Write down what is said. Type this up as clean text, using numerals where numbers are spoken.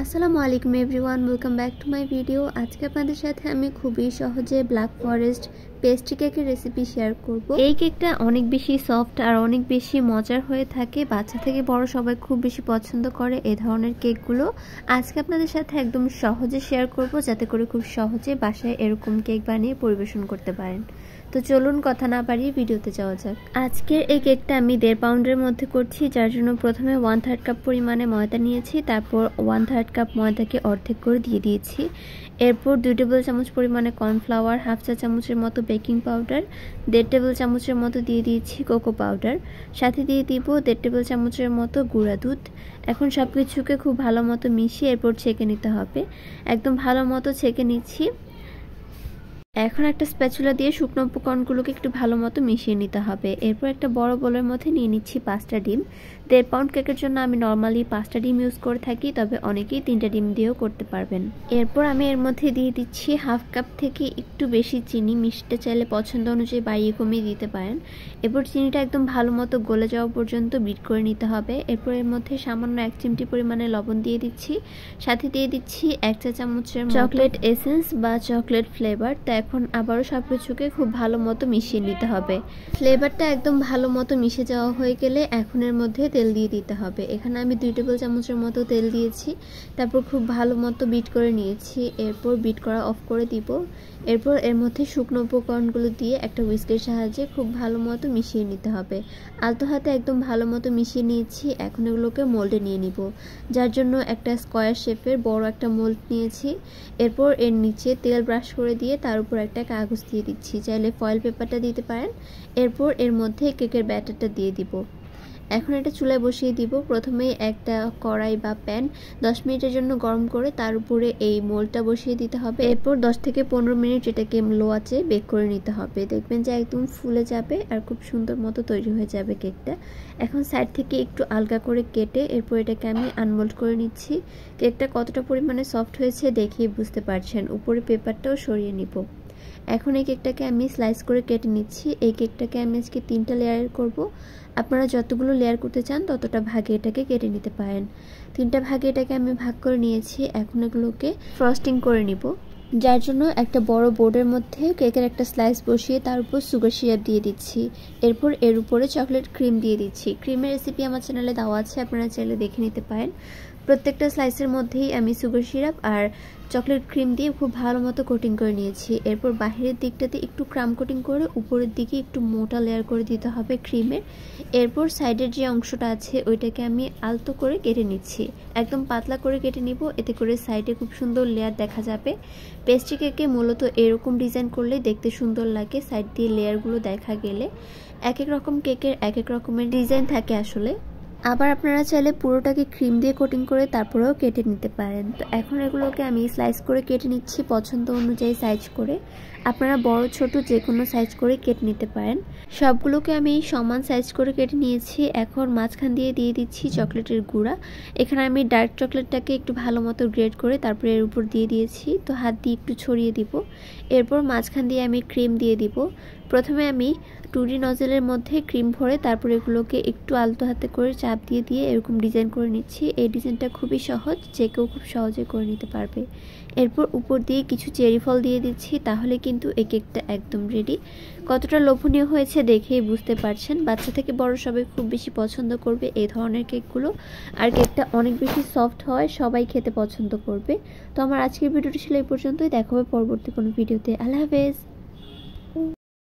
আসসালামু আলাইকুম everyone, welcome back to my video. আজকে আপনাদের সাথে আমি খুবই সহজে ব্ল্যাক ফরেস্ট পেস্ট্রি কেকের রেসিপি শেয়ার করব। এই কেকটা অনেক বেশি সফট আর অনেক বেশি মজার হয়ে থাকে। বাচ্চা থেকে বড় সবাই খুব বেশি পছন্দ করে এই ধরনের কেকগুলো। আজকে আপনাদের সাথে একদম সহজে শেয়ার করব, যাতে করে খুব সহজে বাসায় এরকম কেক বানিয়ে পরিবেশন করতে পারেন। তো চলুন কথা না বাড়িয়ে ভিডিওতে যাওয়া যাক। আজকের এই কেকটা আমি 1.5 পাউন্ডের মধ্যে করছি, যার জন্য প্রথমে 1/3 কাপ পরিমাণে ময়দা নিয়েছি। তারপর 1/3 কাপ ময়দাকে অর্ধেক করে দিয়ে দিয়েছি। এরপর 2 টেবিল চামচ পরিমাণে কর্নফ্লাওয়ার, 1/2 চা চামচের মতো বেকিং পাউডার, 1.5 টেবিল চামচের মতো দিয়ে দিয়েছি কোকো পাউডার, সাথে দিয়ে দিব 1.5 টেবিল চামচের মতো গুঁড়া দুধ। এখন সব কিছুকে খুব ভালো মতো মিশিয়ে এরপর ছেঁকে নিতে হবে। একদম ভালো মতো ছেঁকে নিচ্ছি। এখন একটা স্প্যাচুলা দিয়ে শুকনো উপকরণগুলোকে একটু ভালো মতো মিশিয়ে নিতে হবে। এরপর একটা বড় বোলের মধ্যে নিয়ে নিচ্ছি 5টা ডিম। 1.5 পাউন্ড কেকের জন্য আমি নর্মালি 5টা ডিম ইউজ করে থাকি, তবে অনেকেই 3টা ডিম দিয়েও করতে পারবেন। এরপর আমি এর মধ্যে দিয়ে দিচ্ছি 1/2 কাপ থেকে একটু বেশি চিনি। মিষ্টি চাইলে পছন্দ অনুযায়ী বাড়িয়ে কমিয়ে দিতে পারেন। এরপর চিনিটা একদম ভালো মতো গলে যাওয়া পর্যন্ত বিট করে নিতে হবে। এরপর এর মধ্যে সামান্য 1 চিমটি পরিমাণে লবণ দিয়ে দিচ্ছি, সাথে দিয়ে দিচ্ছি 1 চা চামচের চকলেট এসেন্স বা চকলেট ফ্লেভার। এখন আবারও সব কিছুকে খুব ভালো মতো মিশিয়ে নিতে হবে। ফ্লেভারটা একদম ভালো মতো মিশে যাওয়া হয়ে গেলে এখন এর মধ্যে তেল দিয়ে দিতে হবে। এখানে আমি 2 টেবিল চামচের মতো তেল দিয়েছি। তারপর খুব ভালো মতো বিট করে নিয়েছি। এরপর বিট করা অফ করে দিব। এরপর এর মধ্যে শুকনো উপকরণগুলো দিয়ে একটা হুইস্কের সাহায্যে খুব ভালো মতো মিশিয়ে নিতে হবে। আলতো হাতে একদম ভালো মতো মিশিয়ে নিয়েছি। এখন এগুলোকে মোল্ডে নিয়ে নিব, যার জন্য একটা স্কোয়ার শেপের বড় একটা মোল্ড নিয়েছি। এরপর এর নিচে তেল ব্রাশ করে দিয়ে তার উপর একটা কাগজ দিয়ে দিচ্ছি, চাইলে ফয়েল পেপারটা দিতে পারেন। এরপর এর মধ্যে কেকের ব্যাটারটা দিয়ে দিব। এখন এটা চুলায় বসিয়ে দিব। প্রথমে একটা কড়াই বা প্যান 10 মিনিটের জন্য গরম করে তার উপরে এই মোল্ডটা বসিয়ে দিতে হবে। এরপর 10 থেকে 15 মিনিট এটাকে লো আঁচে বেক করে নিতে হবে। দেখবেন যে একদম ফুলে যাবে আর খুব সুন্দর মতো তৈরি হয়ে যাবে কেকটা। এখন সাইড থেকে একটু আলগা করে কেটে এরপর এটাকে আমি আনমোল্ড করে নিচ্ছি। কেকটা কতটা পরিমাণে সফট হয়েছে দেখেই বুঝতে পারছেন। উপরে পেপারটাও সরিয়ে নিব। এখন এই কেকটাকে আমি স্লাইস করে কেটে নিচ্ছি। এই কেকটাকে আমি আজকে 3টা লেয়ার করব। আপনারা যতগুলো লেয়ার করতে চান ততটা ভাগে এটাকে কেটে নিতে পারেন। 3টা ভাগে এটাকে আমি ভাগ করে নিয়েছি। এখন এগুলোকে ফ্রস্টিং করে নিব, যার জন্য একটা বড় বোর্ডের মধ্যে কেকের একটা স্লাইস বসিয়ে তার উপর সুগার সিরাপ দিয়ে দিচ্ছি। এরপর এর উপরে চকলেট ক্রিম দিয়ে দিচ্ছি। ক্রিমের রেসিপি আমার চ্যানেলে দেওয়া আছে, আপনারা চাইলে দেখে নিতে পারেন। প্রত্যেকটা স্লাইসের মধ্যেই আমি সুগার সিরাপ আর চকলেট ক্রিম দিয়ে খুব ভালো মতো কোটিং করে নিয়েছি। এরপর বাহিরের দিকটাতে একটু ক্রাম কোটিং করে উপরের দিকে একটু মোটা লেয়ার করে দিতে হবে ক্রিমের। এরপর সাইডের যে অংশটা আছে ওইটাকে আমি আলতো করে কেটে নিচ্ছি। একদম পাতলা করে কেটে নিব, এতে করে সাইডে খুব সুন্দর লেয়ার দেখা যাবে। পেস্ট্রি কেকে মূলত এরকম ডিজাইন করলে দেখতে সুন্দর লাগে। সাইড দিয়ে লেয়ারগুলো দেখা গেলে এক এক রকম কেকের এক এক রকমের ডিজাইন থাকে আসলে। আবার আপনারা চাইলে পুরোটাকে ক্রিম দিয়ে কোটিং করে তারপরেও কেটে নিতে পারেন। তো এখন এগুলোকে আমি স্লাইস করে কেটে নিচ্ছি পছন্দ অনুযায়ী সাইজ করে। আপনারা বড় ছোট যে কোনো সাইজ করে কেটে নিতে পারেন। সবগুলোকে আমি সমান সাইজ করে কেটে নিয়েছি। এখন মাঝখান দিয়ে দিচ্ছি চকলেটের গুঁড়া। এখানে আমি ডার্ক চকলেটটাকে একটু ভালো মতো গ্রেড করে তারপরে এর উপর দিয়ে দিয়েছি। তো হাত দিয়ে একটু ছড়িয়ে দিব। এরপর মাঝখান দিয়ে আমি ক্রিম দিয়ে দিব। প্রথমে আমি 2D নজেলের মধ্যে ক্রিম ভরে তারপর এগুলোকে একটু আলতো হাতে করে চাপ দিয়ে দিয়ে এরকম ডিজাইন করে নিচ্ছি। এই ডিজাইনটা খুবই সহজ, যে কেউ খুব সহজে করে নিতে পারবে। এরপর উপর দিয়ে কিছু চেরি ফল দিয়ে দিচ্ছি, তাহলে কিন্তু এই কেকটা একদম রেডি। কতটা লোভনীয় হয়েছে দেখেই বুঝতে পারছেন। বাচ্চা থেকে বড় সবাই খুব বেশি পছন্দ করবে এই ধরনের কেকগুলো। আর কেকটা অনেক বেশি সফট হয়, সবাই খেতে পছন্দ করবে। তো আমার আজকের ভিডিওটি ছিল এই পর্যন্তই। দেখা হবে পরবর্তী কোনো ভিডিওতে। আল্লাহ হাফেজ।